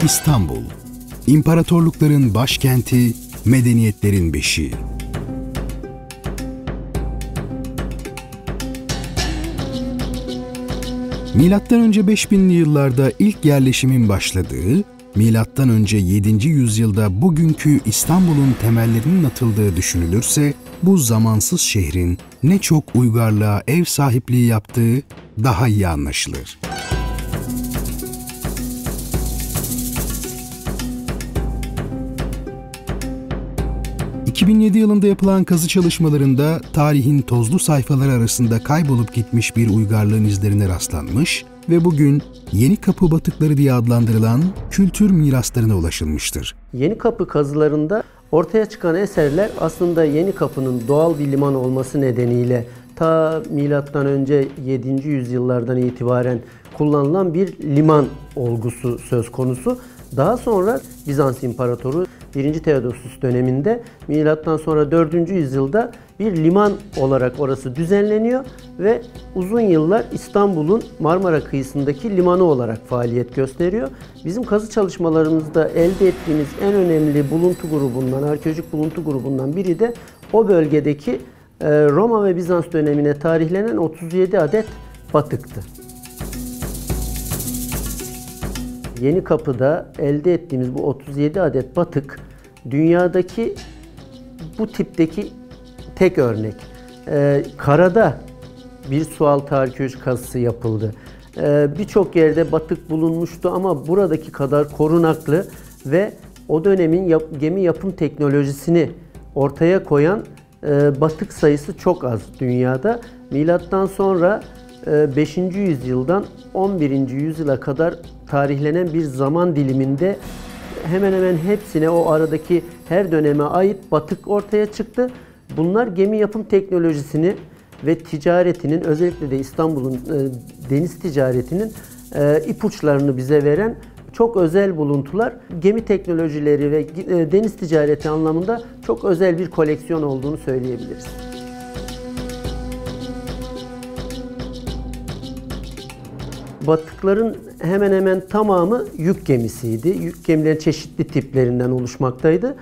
İstanbul, imparatorlukların başkenti, medeniyetlerin beşiği. Milattan önce 5000'li yıllarda ilk yerleşimin başladığı, milattan önce 7. yüzyılda bugünkü İstanbul'un temellerinin atıldığı düşünülürse, bu zamansız şehrin ne çok uygarlığa ev sahipliği yaptığı daha iyi anlaşılır. ...2007 yılında yapılan kazı çalışmalarında tarihin tozlu sayfaları arasında kaybolup gitmiş bir uygarlığın izlerine rastlanmış ve bugün Yenikapı batıkları diye adlandırılan kültür miraslarına ulaşılmıştır. Yenikapı kazılarında ortaya çıkan eserler aslında Yenikapı'nın doğal bir liman olması nedeniyle ta milattan önce 7. yüzyıllardan itibaren kullanılan bir liman olgusu söz konusu. Daha sonra Bizans İmparatoru 1. Theodosius döneminde milattan sonra 4. yüzyılda bir liman olarak orası düzenleniyor ve uzun yıllar İstanbul'un Marmara kıyısındaki limanı olarak faaliyet gösteriyor. Bizim kazı çalışmalarımızda elde ettiğimiz en önemli buluntu grubundan, arkeolojik buluntu grubundan biri de o bölgedeki Roma ve Bizans dönemine tarihlenen 37 adet batıktı. Yenikapı'da elde ettiğimiz bu 37 adet batık dünyadaki bu tipteki tek örnek. Karada bir sualtı arkeoloji kazısı yapıldı. Birçok yerde batık bulunmuştu ama buradaki kadar korunaklı ve o dönemin gemi yapım teknolojisini ortaya koyan batık sayısı çok az dünyada. Milattan sonra 5. yüzyıldan 11. yüzyıla kadar tarihlenen bir zaman diliminde hemen hemen hepsine o aradaki her döneme ait batık ortaya çıktı. Bunlar gemi yapım teknolojisini ve ticaretinin, özellikle de İstanbul'un deniz ticaretinin ipuçlarını bize veren çok özel buluntular. Gemi teknolojileri ve deniz ticareti anlamında çok özel bir koleksiyon olduğunu söyleyebiliriz. Batıkların hemen hemen tamamı yük gemisiydi. Yük gemilerin çeşitli tiplerinden oluşmaktaydı.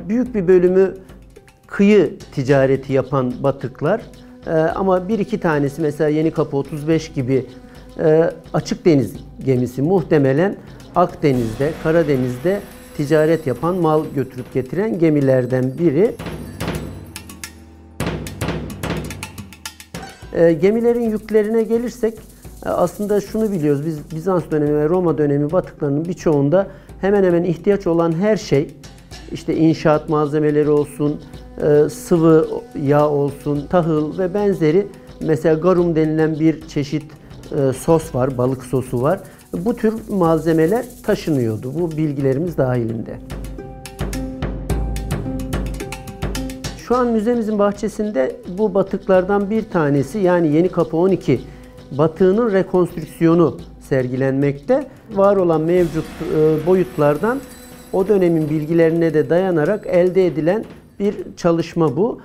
Büyük bir bölümü kıyı ticareti yapan batıklar. Ama bir iki tanesi, mesela Yenikapı 35 gibi açık deniz gemisi, muhtemelen Akdeniz'de, Karadeniz'de ticaret yapan, mal götürüp getiren gemilerden biri. Gemilerin yüklerine gelirsek, aslında şunu biliyoruz, biz Bizans dönemi ve Roma dönemi batıklarının birçoğunda hemen hemen ihtiyaç olan her şey, işte inşaat malzemeleri olsun, sıvı yağ olsun, tahıl ve benzeri, mesela garum denilen bir çeşit sos var, balık sosu var. Bu tür malzemeler taşınıyordu. Bu bilgilerimiz dahilinde. Şu an müzemizin bahçesinde bu batıklardan bir tanesi, yani Yenikapı 12 batığının rekonstrüksiyonu sergilenmekte. Var olan mevcut boyutlardan o dönemin bilgilerine de dayanarak elde edilen bir çalışma bu.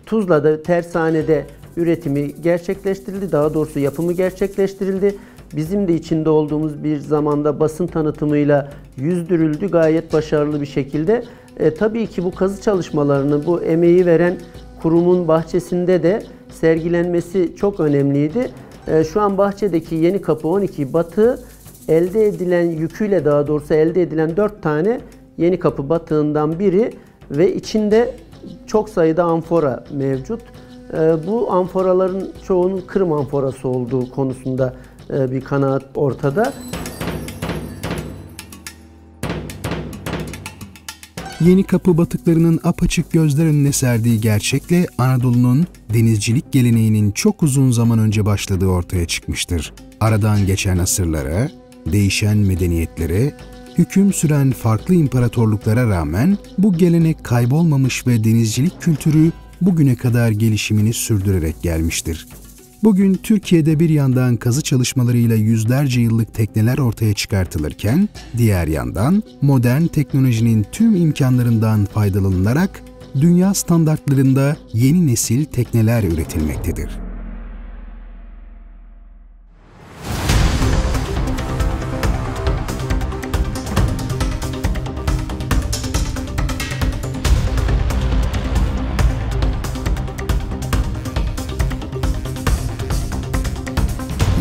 Tuzla'da, tersanede üretimi gerçekleştirildi. Daha doğrusu yapımı gerçekleştirildi. Bizim de içinde olduğumuz bir zamanda basın tanıtımıyla yüzdürüldü gayet başarılı bir şekilde. Tabii ki bu kazı çalışmalarını, bu emeği veren kurumun bahçesinde de sergilenmesi çok önemliydi. Şu an bahçedeki Yenikapı 12 batığı elde edilen yüküyle, daha doğrusu elde edilen 4 tane Yenikapı batığından biri ve içinde çok sayıda amfora mevcut. Bu amforaların çoğunun Kırım amforası olduğu konusunda bir kanaat ortada. Yenikapı batıklarının apaçık gözler önüne serdiği gerçekle Anadolu'nun denizcilik geleneğinin çok uzun zaman önce başladığı ortaya çıkmıştır. Aradan geçen asırlara, değişen medeniyetlere, hüküm süren farklı imparatorluklara rağmen bu gelenek kaybolmamış ve denizcilik kültürü bugüne kadar gelişimini sürdürerek gelmiştir. Bugün Türkiye'de bir yandan kazı çalışmalarıyla yüzlerce yıllık tekneler ortaya çıkartılırken, diğer yandan modern teknolojinin tüm imkanlarından faydalanılarak dünya standartlarında yeni nesil tekneler üretilmektedir.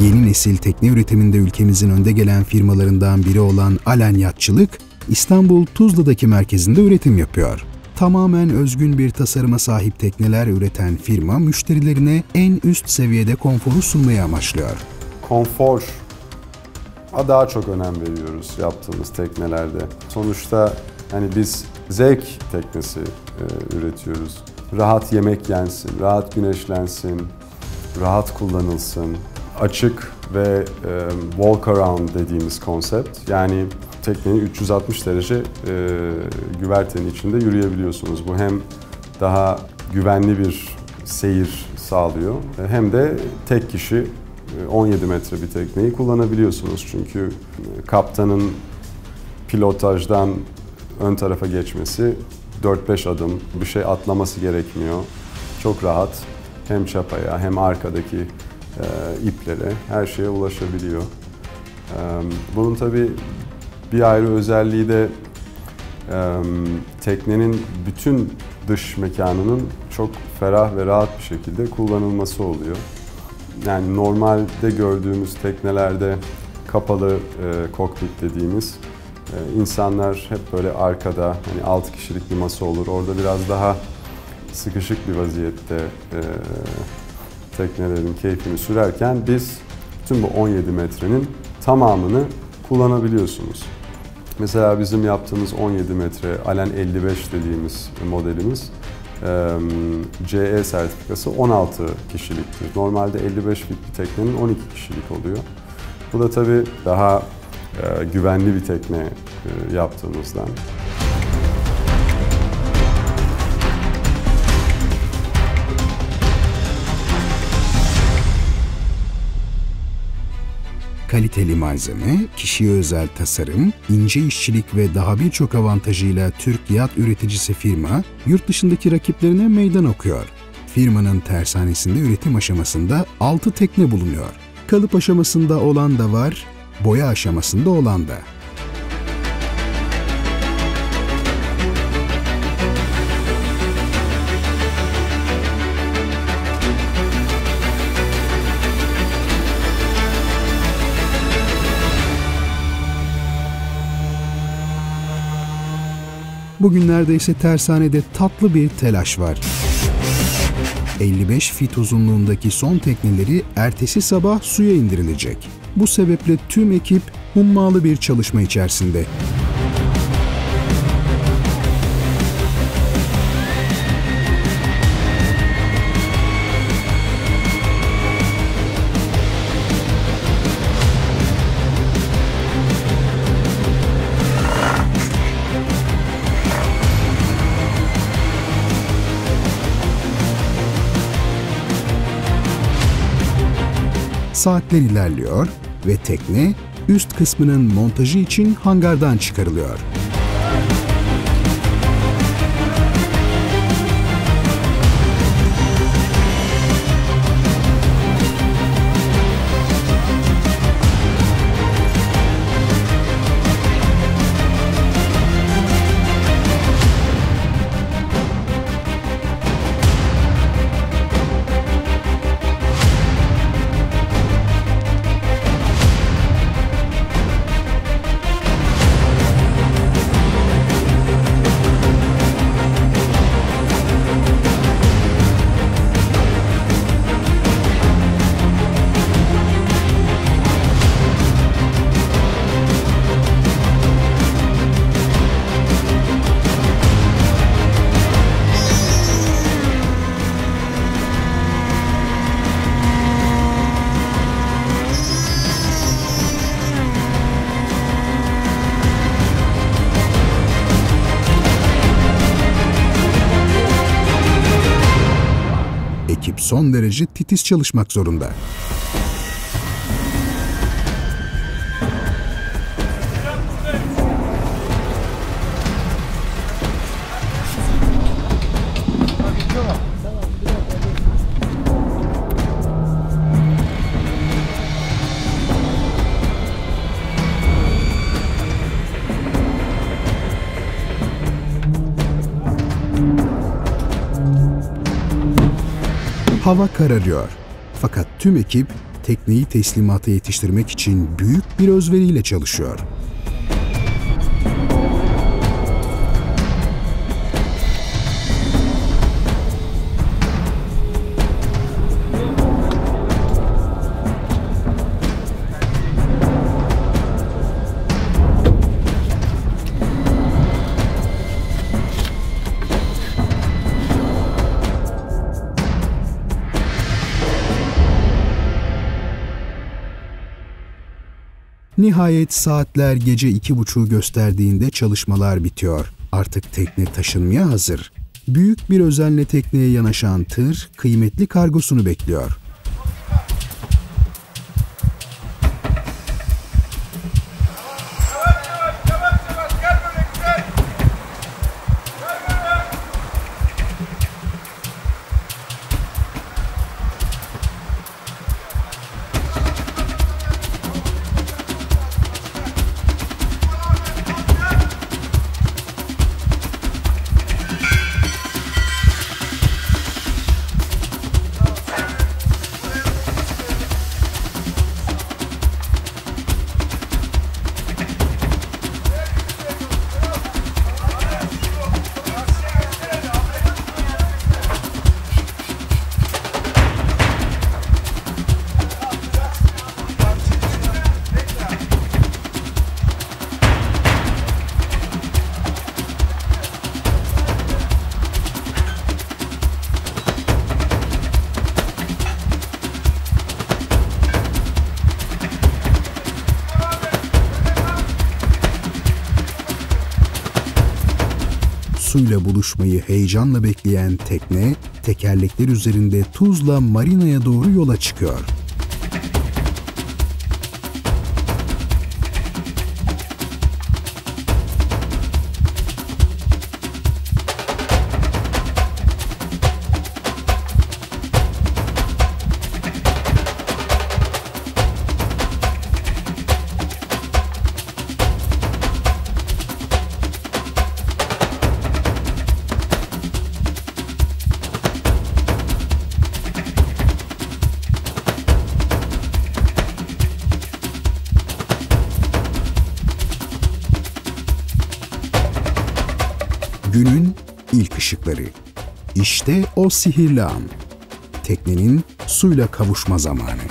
Yeni nesil tekne üretiminde ülkemizin önde gelen firmalarından biri olan Alen Yatçılık, İstanbul Tuzla'daki merkezinde üretim yapıyor. Tamamen özgün bir tasarıma sahip tekneler üreten firma, müşterilerine en üst seviyede konforu sunmayı amaçlıyor. Konfor daha çok önem veriyoruz yaptığımız teknelerde. Sonuçta hani biz zevk teknesi üretiyoruz. Rahat yemek yensin, rahat güneşlensin, rahat kullanılsın. Açık ve walk around dediğimiz konsept. Yani teknenin 360 derece güvertenin içinde yürüyebiliyorsunuz. Bu hem daha güvenli bir seyir sağlıyor hem de tek kişi 17 metre bir tekneyi kullanabiliyorsunuz. Çünkü kaptanın pilotajdan ön tarafa geçmesi 4-5 adım, bir şey atlaması gerekmiyor. Çok rahat hem çapaya hem arkadaki iplere her şeye ulaşabiliyor. Bunun tabii bir ayrı özelliği de teknenin bütün dış mekanının çok ferah ve rahat bir şekilde kullanılması oluyor. Yani normalde gördüğümüz teknelerde kapalı kokpit dediğimiz insanlar hep böyle arkada, hani 6 kişilik bir masa olur. Orada biraz daha sıkışık bir vaziyette teknelerin keyfini sürerken biz bütün bu 17 metrenin tamamını kullanabiliyorsunuz. Mesela bizim yaptığımız 17 metre Alen 55 dediğimiz modelimiz CE sertifikası 16 kişiliktir. Normalde 55 fit bir teknenin 12 kişilik oluyor. Bu da tabii daha güvenli bir tekne yaptığımızdan. Kaliteli malzeme, kişiye özel tasarım, ince işçilik ve daha birçok avantajıyla Türk yat üreticisi firma, yurt dışındaki rakiplerine meydan okuyor. Firmanın tersanesinde üretim aşamasında 6 tekne bulunuyor. Kalıp aşamasında olan da var, boya aşamasında olan da. Bugünlerde ise tersanede tatlı bir telaş var. 55 fit uzunluğundaki son tekneleri ertesi sabah suya indirilecek. Bu sebeple tüm ekip hummalı bir çalışma içerisinde. Saatler ilerliyor ve tekne üst kısmının montajı için hangardan çıkarılıyor. Ekip son derece titiz çalışmak zorunda. Hava kararıyor. Fakat tüm ekip tekneyi teslimata yetiştirmek için büyük bir özveriyle çalışıyor. Nihayet saatler gece 2.30'u gösterdiğinde çalışmalar bitiyor. Artık tekne taşınmaya hazır. Büyük bir özenle tekneye yanaşan tır, kıymetli kargosunu bekliyor. Suyla buluşmayı heyecanla bekleyen tekne, tekerlekler üzerinde Tuzla Marina'ya doğru yola çıkıyor. Günün ilk ışıkları. İşte o sihirli an. Teknenin suyla kavuşma zamanı.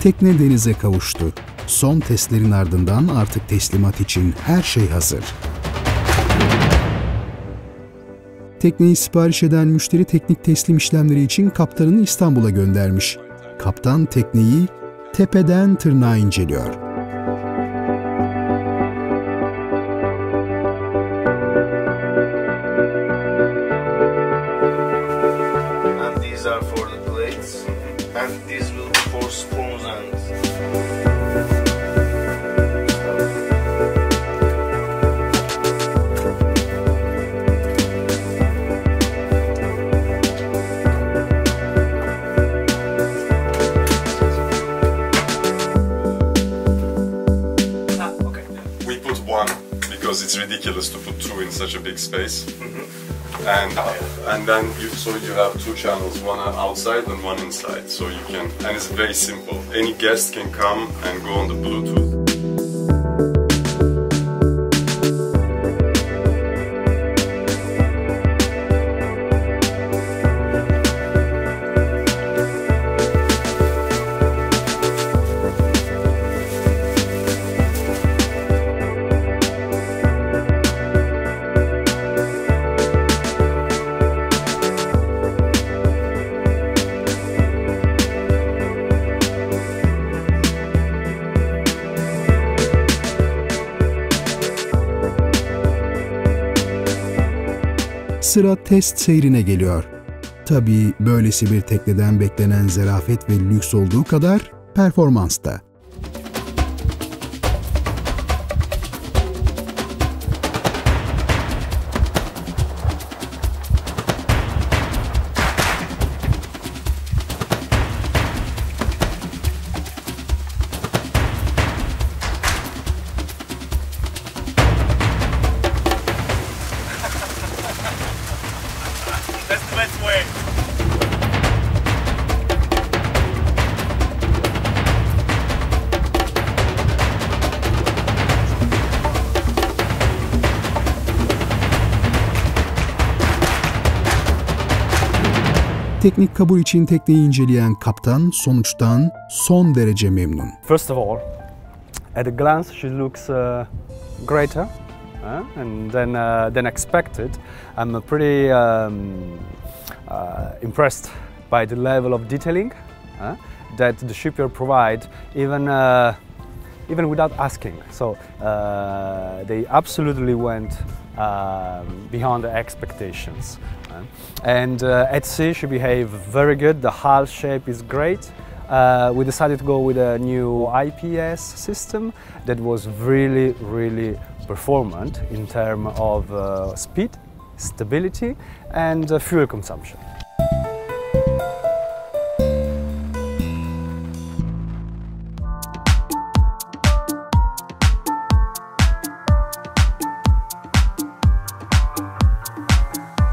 Tekne denize kavuştu. Son testlerin ardından artık teslimat için her şey hazır. Tekneyi sipariş eden müşteri teknik teslim işlemleri için kaptanını İstanbul'a göndermiş. Kaptan tekneyi tepeden tırnağa inceliyor. And these are for the plates, and these will be for spoons and We put one because it's ridiculous to put two in such a big space. And then you have two channels, one outside and one inside. So you can, and it's very simple. Any guest can come and go on the Bluetooth. sıra test seyrine geliyor. Tabii böylesi bir tekneden beklenen zarafet ve lüks olduğu kadar performans da. That's the best way. Teknik kabul için tekneyi inceleyen kaptan sonuçtan son derece memnun. First of all, at a glance, she looks greater and than expected. I'm pretty impressed by the level of detailing that the shipyard provide, even without asking. So they absolutely went beyond the expectations. And at sea she behaved very good. The hull shape is great. We decided to go with a new IPS system that was really performant in terms of speed, stability and fuel consumption.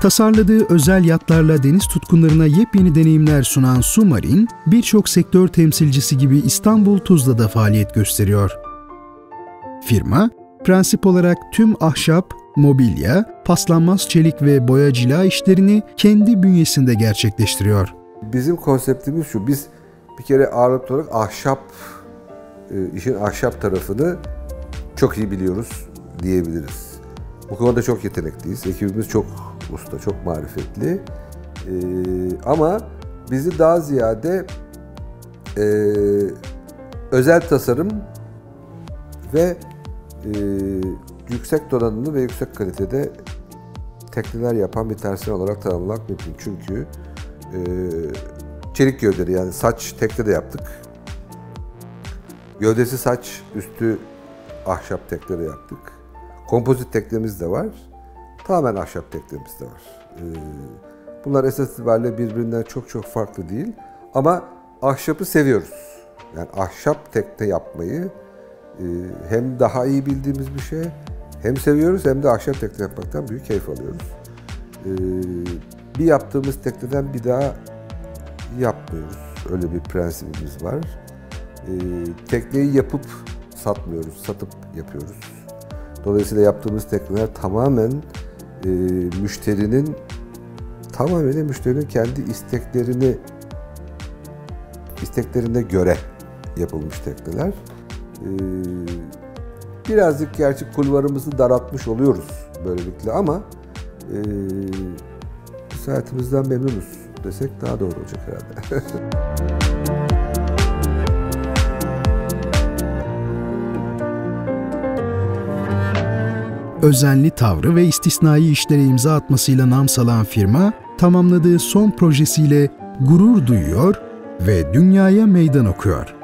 Tasarladığı özel yatlarla deniz tutkunlarına yepyeni deneyimler sunan Su-Marine, birçok sektör temsilcisi gibi İstanbul Tuzla'da faaliyet gösteriyor. Firma, prensip olarak tüm ahşap, mobilya, paslanmaz çelik ve boya cila işlerini kendi bünyesinde gerçekleştiriyor. Bizim konseptimiz şu, biz bir kere ağırlıklı olarak ahşap, işin ahşap tarafını çok iyi biliyoruz diyebiliriz. Bu konuda çok yetenekliyiz, ekibimiz çok usta, çok marifetli. Ama bizi daha ziyade özel tasarım ve yüksek donanımlı ve yüksek kalitede tekneler yapan bir tersan olarak tanımlamak mümkün. Çünkü çelik gövdeli, yani saç tekne de yaptık. Gövdesi saç, üstü ahşap tekne de yaptık. Kompozit teknemiz de var. Tamamen ahşap teknemiz de var. Bunlar esas itibariyle birbirinden çok farklı değil. Ama ahşapı seviyoruz. Yani ahşap tekne yapmayı hem daha iyi bildiğimiz bir şey, hem seviyoruz hem de ahşap tekne yapmaktan büyük keyif alıyoruz. Bir yaptığımız tekneden bir daha yapmıyoruz. Öyle bir prensibimiz var. Tekneyi yapıp satmıyoruz, satıp yapıyoruz. Dolayısıyla yaptığımız tekneler tamamen müşterinin kendi isteklerine göre yapılmış tekneler. Birazcık gerçi kulvarımızı daraltmış oluyoruz böylelikle ama hayatımızdan memnunuz desek daha doğru olacak herhalde. Özenli tavrı ve istisnai işlere imza atmasıyla nam salan firma, tamamladığı son projesiyle gurur duyuyor ve dünyaya meydan okuyor.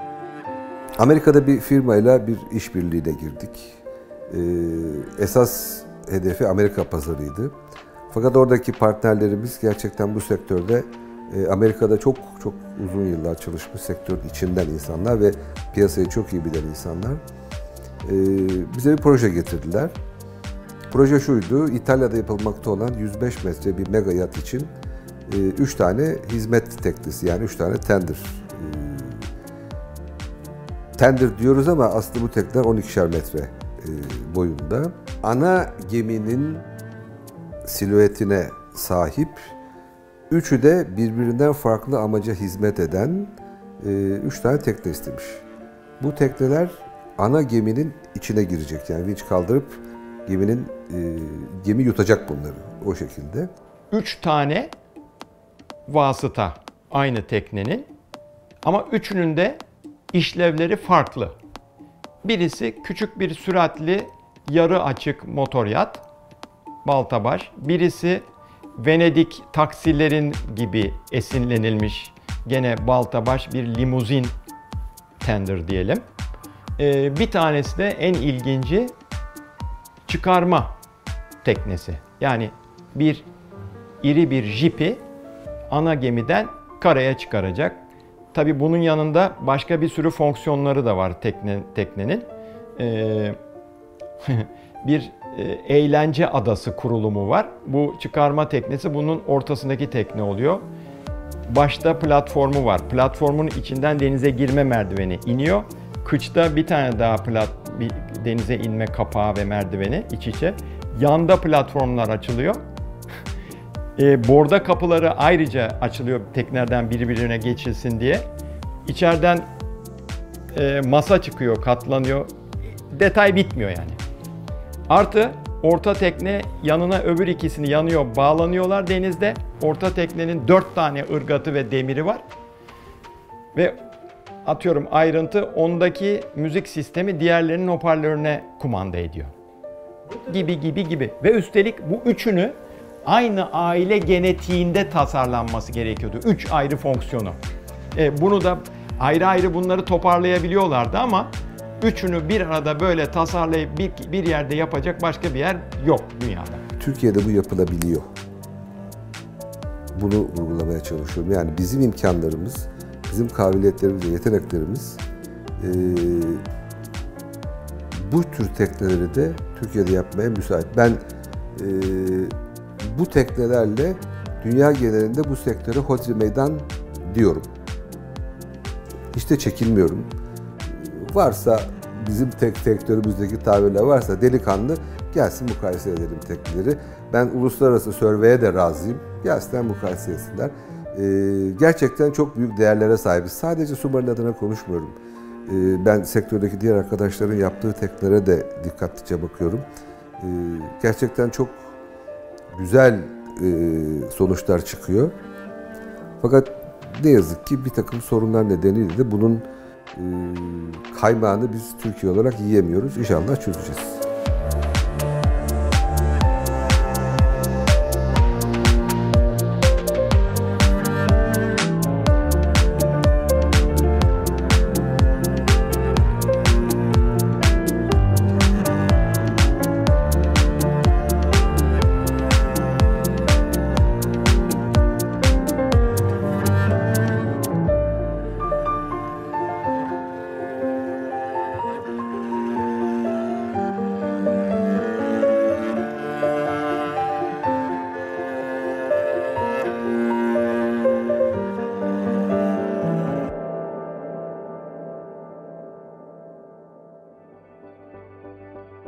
Amerika'da bir firmayla bir işbirliğine girdik. Esas hedefi Amerika pazarıydı. Fakat oradaki partnerlerimiz gerçekten bu sektörde Amerika'da çok uzun yıllar çalışmış sektörün içinden insanlar ve piyasayı çok iyi bilen insanlar. Bize bir proje getirdiler. Proje şuydu, İtalya'da yapılmakta olan 105 metre bir mega yat için 3 tane hizmet teknesi, yani 3 tane tender. Tender diyoruz ama aslında bu tekneler 12'şer metre boyunda. Ana geminin silüetine sahip, üçü de birbirinden farklı amaca hizmet eden 3 tane tekne istemiş. Bu tekneler ana geminin içine girecek, yani vinç kaldırıp gemi yutacak bunları o şekilde. 3 tane vasıta aynı teknenin ama üçünün de işlevleri farklı. Birisi küçük bir süratli yarı açık motor yat, baltabaş. Birisi Venedik taksilerin gibi esinlenilmiş gene baltabaş bir limuzin tender diyelim. Bir tanesi de en ilginci çıkarma teknesi. Yani iri bir jipi ana gemiden karaya çıkaracak. Tabii bunun yanında başka bir sürü fonksiyonları da var teknenin. Bir eğlence adası kurulumu var. Bu çıkarma teknesi bunun ortasındaki tekne oluyor. Başta platformu var. Platformun içinden denize girme merdiveni iniyor. Kıçta bir tane daha bir denize inme kapağı ve merdiveni iç içe. Yanda platformlar açılıyor. Borda kapıları ayrıca açılıyor teknelerden birbirine geçilsin diye. İçeriden masa çıkıyor, katlanıyor. Detay bitmiyor yani. Artı orta tekne yanına öbür ikisini yanıyor, bağlanıyorlar denizde. Orta teknenin 4 tane ırgatı ve demiri var. Ve atıyorum ayrıntı, ondaki müzik sistemi diğerlerinin hoparlörüne kumanda ediyor. Gibi. Ve üstelik bu üçünü aynı aile genetiğinde tasarlanması gerekiyordu. 3 ayrı fonksiyonu. Bunu da ayrı ayrı bunları toparlayabiliyorlardı ama üçünü bir arada böyle tasarlayıp bir yerde yapacak başka bir yer yok dünyada. Türkiye'de bu yapılabiliyor. Bunu vurgulamaya çalışıyorum. Yani bizim imkanlarımız, bizim kabiliyetlerimiz ve yeteneklerimiz bu tür tekneleri de Türkiye'de yapmaya müsait. Ben bu teknelerle dünya genelinde bu sektöre hodri meydan diyorum. Hiç de çekinmiyorum. Varsa bizim sektörümüzdeki tabirler varsa delikanlı gelsin mukayese edelim tekneleri. Ben uluslararası survey'e de razıyım. Gelsinler mukayese etsinler. Gerçekten çok büyük değerlere sahibiz. Sadece Submarine adına konuşmuyorum. Ben sektördeki diğer arkadaşların yaptığı teknelere de dikkatlice bakıyorum. Gerçekten çok güzel sonuçlar çıkıyor. Fakat ne yazık ki bir takım sorunlar nedeniyle de bunun kaymağını biz Türkiye olarak yiyemiyoruz. İnşallah çözeceğiz.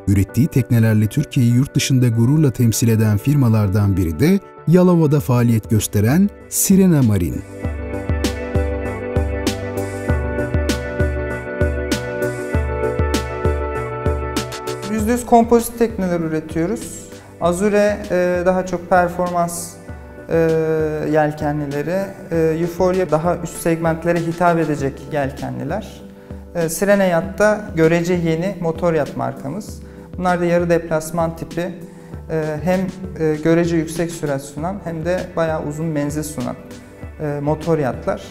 Ürettiği teknelerle Türkiye'yi yurt dışında gururla temsil eden firmalardan biri de Yalova'da faaliyet gösteren Sirena Marine. %100 kompozit tekneler üretiyoruz. Azure daha çok performans yelkenlileri, Euphoria daha üst segmentlere hitap edecek yelkenliler. Sirena Yacht'ta görece yeni motor yat markamız. Bunlar da yarı deplasman tipi, hem görece yüksek sürat sunan hem de bayağı uzun menzil sunan motor yatlar.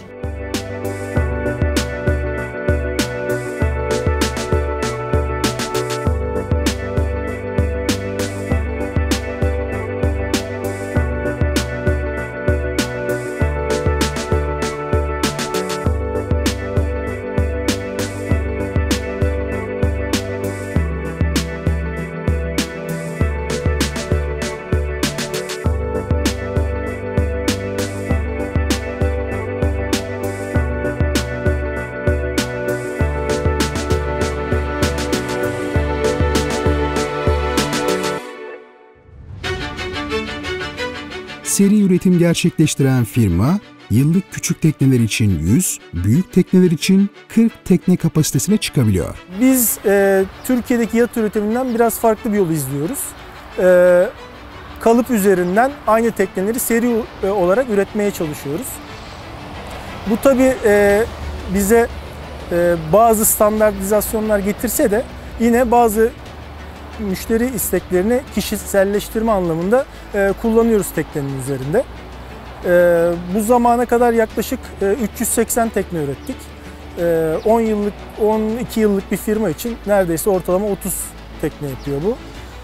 Seri üretim gerçekleştiren firma, yıllık küçük tekneler için 100, büyük tekneler için 40 tekne kapasitesine çıkabiliyor. Biz Türkiye'deki yat üretiminden biraz farklı bir yolu izliyoruz. Kalıp üzerinden aynı tekneleri seri olarak üretmeye çalışıyoruz. Bu tabii bize bazı standartizasyonlar getirse de yine bazı müşteri isteklerini kişiselleştirme anlamında kullanıyoruz teknenin üzerinde. Bu zamana kadar yaklaşık 380 tekne ürettik. 12 yıllık bir firma için neredeyse ortalama 30 tekne yapıyor bu.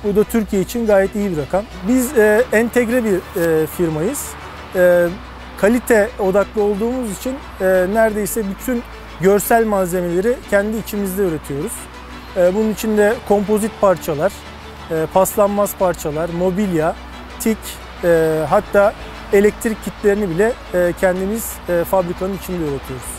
Bu da Türkiye için gayet iyi bir rakam. Biz entegre bir firmayız. Kalite odaklı olduğumuz için neredeyse bütün görsel malzemeleri kendi içimizde üretiyoruz. Bunun içinde kompozit parçalar, paslanmaz parçalar, mobilya, tik, hatta elektrik kitlerini bile kendimiz fabrikanın içinde üretiyoruz.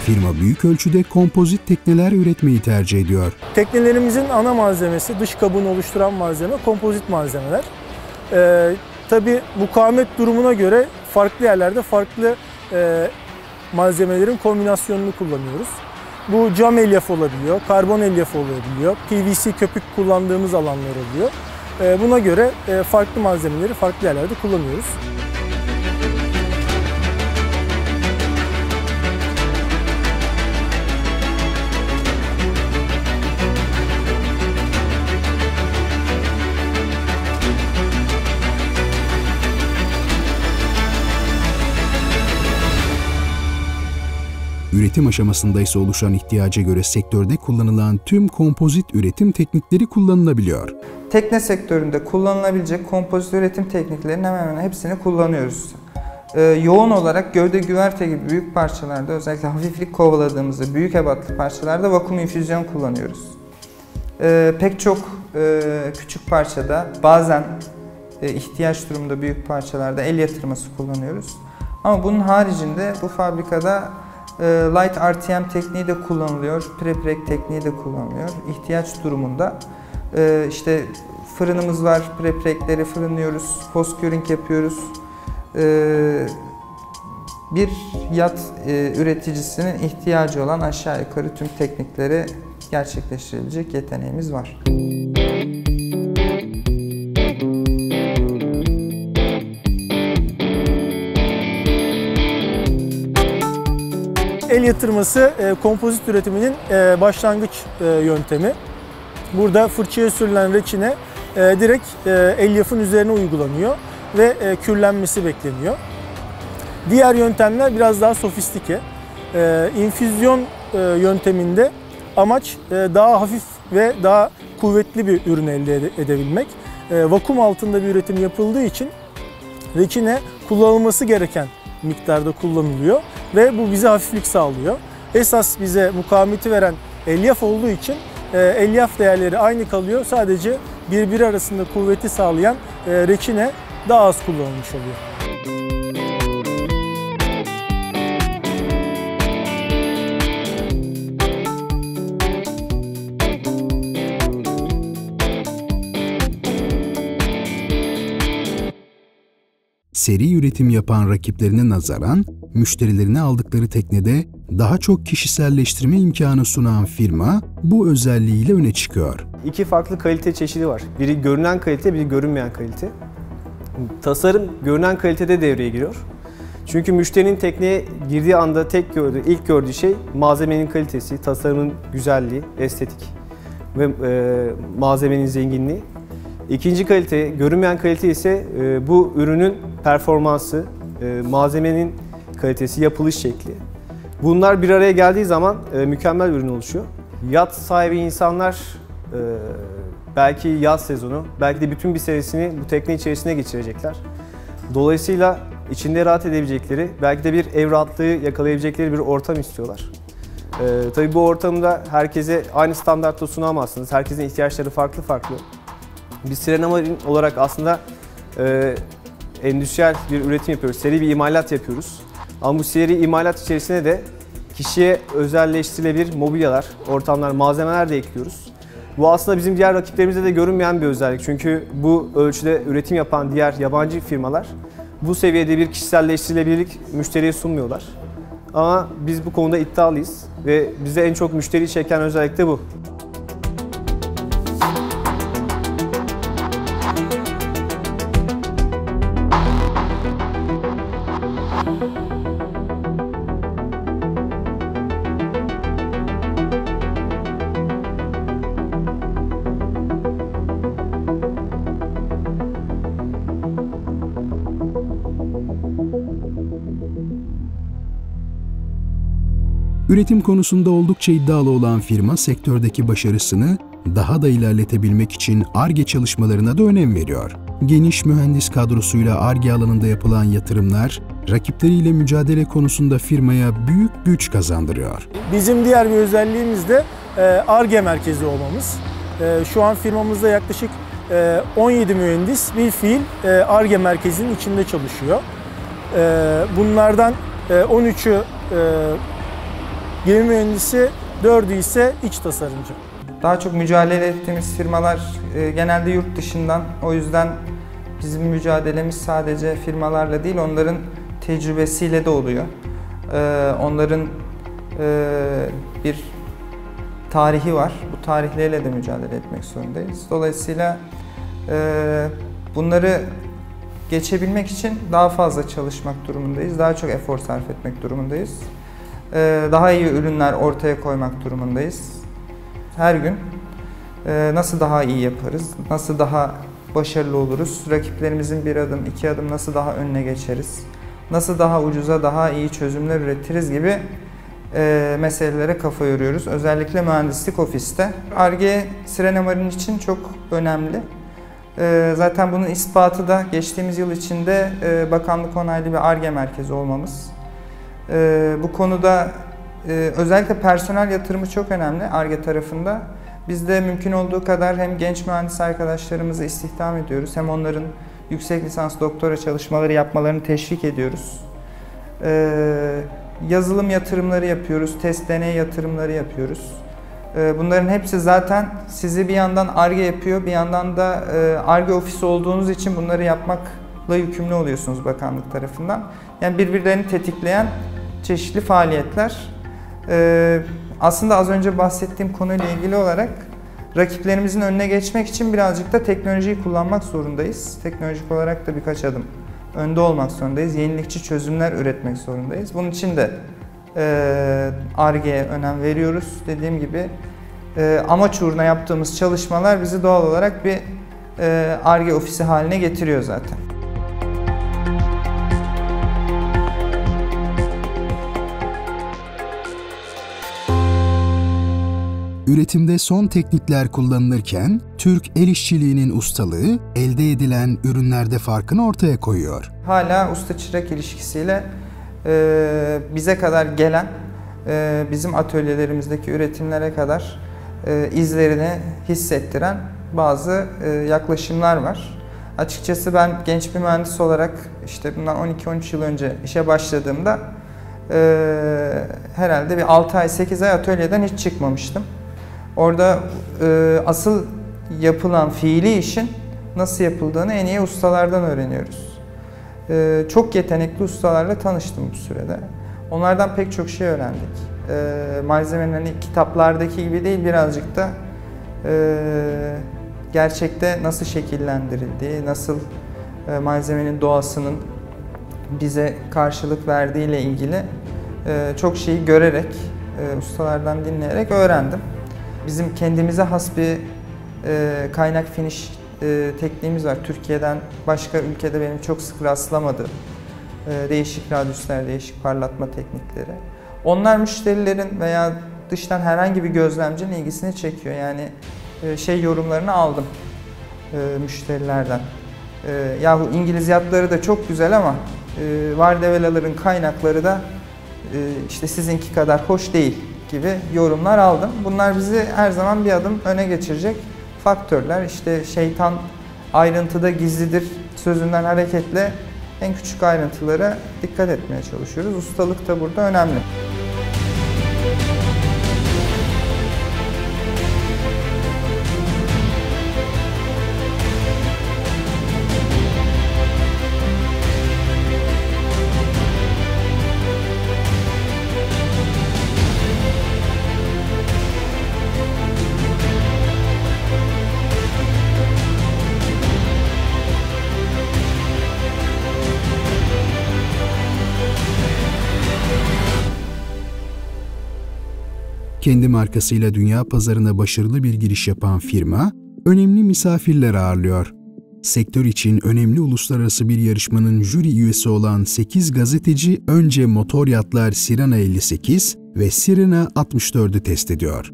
Firma büyük ölçüde kompozit tekneler üretmeyi tercih ediyor. Teknelerimizin ana malzemesi, dış kabuğunu oluşturan malzeme kompozit malzemeler. Tabii mukavemet durumuna göre farklı yerlerde farklı malzemelerin kombinasyonunu kullanıyoruz. Bu cam elyaf olabiliyor, karbon elyaf olabiliyor, PVC köpük kullandığımız alanlar oluyor. Buna göre farklı malzemeleri farklı yerlerde kullanıyoruz. Üretim aşamasında ise oluşan ihtiyaca göre sektörde kullanılan tüm kompozit üretim teknikleri kullanılabiliyor. Tekne sektöründe kullanılabilecek kompozit üretim tekniklerinin hemen hemen hepsini kullanıyoruz. Yoğun olarak gövde güverte gibi büyük parçalarda, özellikle hafiflik kovaladığımızda büyük ebatlı parçalarda vakum infüzyon kullanıyoruz. Pek çok küçük parçada, bazen ihtiyaç durumunda büyük parçalarda el yatırması kullanıyoruz. Ama bunun haricinde bu fabrikada Light RTM tekniği de kullanılıyor, prepreg tekniği de kullanılıyor. İhtiyaç durumunda işte fırınımız var, prepregleri fırınlıyoruz, post curing yapıyoruz. Bir yat üreticisinin ihtiyacı olan aşağı yukarı tüm teknikleri gerçekleştirebilecek yeteneğimiz var. El yatırması kompozit üretiminin başlangıç yöntemi. Burada fırçaya sürülen reçine direkt elyafın üzerine uygulanıyor ve kürlenmesi bekleniyor. Diğer yöntemler biraz daha sofistike. İnfüzyon yönteminde amaç daha hafif ve daha kuvvetli bir ürün elde edebilmek. Vakum altında bir üretim yapıldığı için reçine kullanılması gereken miktarda kullanılıyor ve bu bize hafiflik sağlıyor. Esas bize mukavemeti veren elyaf olduğu için elyaf değerleri aynı kalıyor. Sadece birbiri arasında kuvveti sağlayan reçine daha az kullanılmış oluyor. Seri üretim yapan rakiplerine nazaran müşterilerine aldıkları teknede daha çok kişiselleştirme imkanı sunan firma bu özelliğiyle öne çıkıyor. İki farklı kalite çeşidi var. Biri görünen kalite, biri görünmeyen kalite. Tasarım görünen kalitede devreye giriyor. Çünkü müşterinin tekneye girdiği anda ilk gördüğü şey malzemenin kalitesi, tasarımın güzelliği, estetik ve malzemenin zenginliği. İkinci kalite, görünmeyen kalite ise bu ürünün performansı, malzemenin kalitesi, yapılış şekli. Bunlar bir araya geldiği zaman mükemmel ürün oluşuyor. Yat sahibi insanlar belki yaz sezonu, belki de bütün bir senesini bu tekne içerisine geçirecekler. Dolayısıyla içinde rahat edebilecekleri, belki de bir ev rahatlığı yakalayabilecekleri bir ortam istiyorlar. Tabii bu ortamda herkese aynı standartta sunamazsınız. Herkesin ihtiyaçları farklı farklı. Biz Sirena Marine olarak aslında endüstriyel bir üretim yapıyoruz, seri bir imalat yapıyoruz. Ama bu seri imalat içerisine de kişiye özelleştirilebilir mobilyalar, ortamlar, malzemeler de ekliyoruz. Bu aslında bizim diğer rakiplerimizde de görünmeyen bir özellik. Çünkü bu ölçüde üretim yapan diğer yabancı firmalar bu seviyede bir kişiselleştirilebilirlik müşteriye sunmuyorlar. Ama biz bu konuda iddialıyız ve bize en çok müşteri çeken özellik de bu. Üretim konusunda oldukça iddialı olan firma sektördeki başarısını daha da ilerletebilmek için Ar-Ge çalışmalarına da önem veriyor. Geniş mühendis kadrosuyla Ar-Ge alanında yapılan yatırımlar, rakipleriyle mücadele konusunda firmaya büyük güç kazandırıyor. Bizim diğer bir özelliğimiz de Ar-Ge merkezi olmamız. Şu an firmamızda yaklaşık 17 mühendis bir fiil Ar-Ge merkezinin içinde çalışıyor. Bunlardan 13'ü gemi mühendisi, 4'ü ise iç tasarımcı. Daha çok mücadele ettiğimiz firmalar genelde yurt dışından. O yüzden bizim mücadelemiz sadece firmalarla değil, onların tecrübesiyle de oluyor. Onların bir tarihi var. Bu tarihlerle de mücadele etmek zorundayız. Dolayısıyla bunları geçebilmek için daha fazla çalışmak durumundayız. Daha çok efor sarf etmek durumundayız. Daha iyi ürünler ortaya koymak durumundayız. Her gün nasıl daha iyi yaparız, nasıl daha başarılı oluruz, rakiplerimizin bir adım, iki adım nasıl daha önüne geçeriz, nasıl daha ucuza, daha iyi çözümler üretiriz gibi meselelere kafa yoruyoruz. Özellikle mühendislik ofiste. Ar-Ge Sirene Marine için çok önemli. Zaten bunun ispatı da geçtiğimiz yıl içinde bakanlık onaylı bir Ar-Ge merkezi olmamız. Bu konuda özellikle personel yatırımı çok önemli Ar-Ge tarafında. Biz de mümkün olduğu kadar hem genç mühendis arkadaşlarımızı istihdam ediyoruz, hem onların yüksek lisans doktora çalışmaları yapmalarını teşvik ediyoruz. Yazılım yatırımları yapıyoruz, test deney yatırımları yapıyoruz. Bunların hepsi zaten sizi bir yandan Ar-Ge yapıyor, bir yandan da Ar-Ge ofisi olduğunuz için bunları yapmakla yükümlü oluyorsunuz bakanlık tarafından. Yani birbirlerini tetikleyen çeşitli faaliyetler. Aslında az önce bahsettiğim konuyla ilgili olarak rakiplerimizin önüne geçmek için birazcık da teknolojiyi kullanmak zorundayız. Teknolojik olarak da birkaç adım önde olmak zorundayız. Yenilikçi çözümler üretmek zorundayız. Bunun için de Ar-Ge'ye önem veriyoruz. Dediğim gibi amaç uğruna yaptığımız çalışmalar bizi doğal olarak bir Ar-Ge ofisi haline getiriyor zaten. Üretimde son teknikler kullanılırken Türk el işçiliğinin ustalığı elde edilen ürünlerde farkını ortaya koyuyor. Hala usta-çırak ilişkisiyle bize kadar gelen, bizim atölyelerimizdeki üretimlere kadar izlerini hissettiren bazı yaklaşımlar var. Açıkçası ben genç bir mühendis olarak işte bundan 12-13 yıl önce işe başladığımda herhalde bir 6 ay 8 ay atölyeden hiç çıkmamıştım. Orada asıl yapılan fiili işin nasıl yapıldığını en iyi ustalardan öğreniyoruz. Çok yetenekli ustalarla tanıştım bu sürede. Onlardan pek çok şey öğrendik. Malzemenin hani kitaplardaki gibi değil, birazcık da gerçekte nasıl şekillendirildiği, nasıl malzemenin doğasının bize karşılık verdiği ile ilgili çok şeyi görerek, ustalardan dinleyerek öğrendim. Bizim kendimize has bir kaynak finish tekniğimiz var. Türkiye'den başka ülkede benim çok sık rastlamadığım değişik radyüsler, değişik parlatma teknikleri. Onlar müşterilerin veya dıştan herhangi bir gözlemcinin ilgisini çekiyor. Yani yorumlarını aldım müşterilerden. Yahu İngiliz da çok güzel ama Vardevelaların kaynakları da işte sizinki kadar hoş değil gibi yorumlar aldım. Bunlar bizi her zaman bir adım öne geçirecek faktörler. İşte şeytan ayrıntıda gizlidir sözünden hareketle en küçük ayrıntılara dikkat etmeye çalışıyoruz. Ustalık da burada önemli. Kendi markasıyla dünya pazarına başarılı bir giriş yapan firma, önemli misafirler ağırlıyor. sektör için önemli uluslararası bir yarışmanın jüri üyesi olan 8 gazeteci önce motor yatlar Sirena 58 ve Sirena 64'ü test ediyor.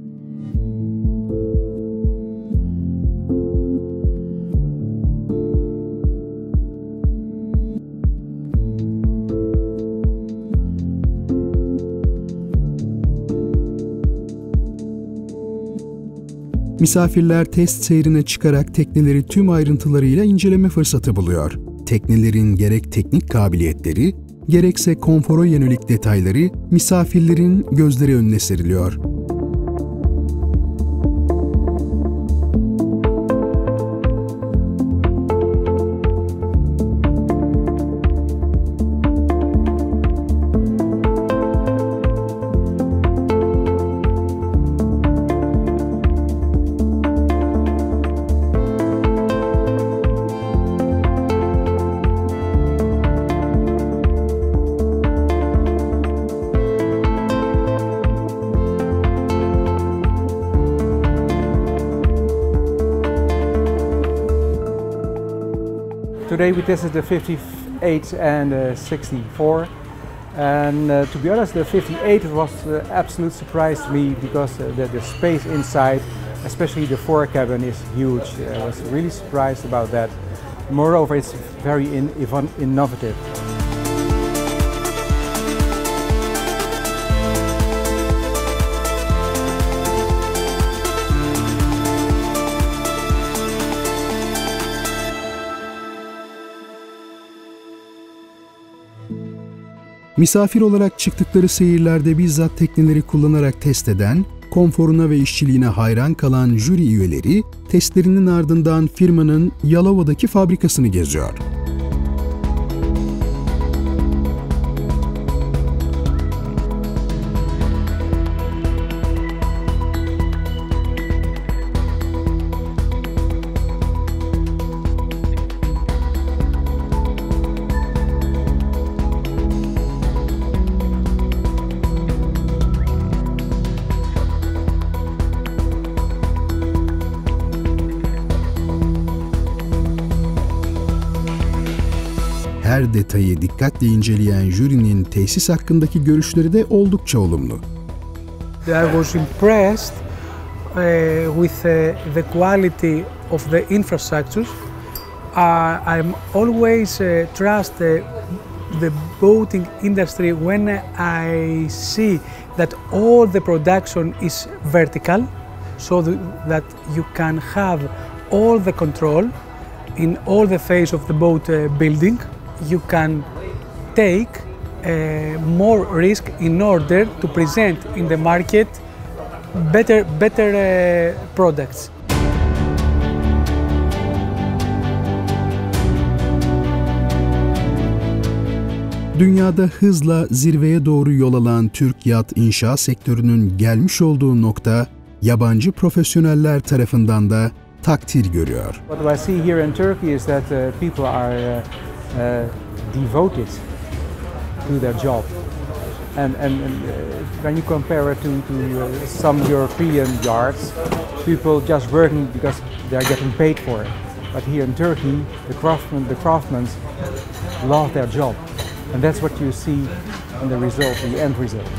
Misafirler test seyrine çıkarak tekneleri tüm ayrıntılarıyla inceleme fırsatı buluyor. Teknelerin gerek teknik kabiliyetleri, gerekse konfora yönelik detayları misafirlerin gözleri önüne seriliyor. Today we tested the 58 and 64, and to be honest, the 58 was an absolute surprise to me because the space inside, especially the forecabin, is huge. I was really surprised about that. Moreover, it's very innovative. Misafir olarak çıktıkları seyirlerde bizzat tekneleri kullanarak test eden, konforuna ve işçiliğine hayran kalan jüri üyeleri, testlerinin ardından firmanın Yalova'daki fabrikasını geziyor. Her detayı dikkatle inceleyen jürinin tesis hakkındaki görüşleri de oldukça olumlu. I was impressed with the quality of the infrastructure. I'm always trust the boating industry when I see that all the production is vertical, so that you can have all the control in all the phase of the boat building. You can take more risk in order to present in the market better products. Dünyada hızla zirveye doğru yol alan Türk yat inşaat sektörünün gelmiş olduğu nokta, yabancı profesyoneller tarafından da takdir görüyor. What I see here in Turkey is that people are devoted to their job, and when you compare it to some European yards, people just working because they are getting paid for it. But here in Turkey, the craftsmen love their job, and that's what you see in the result, the end result.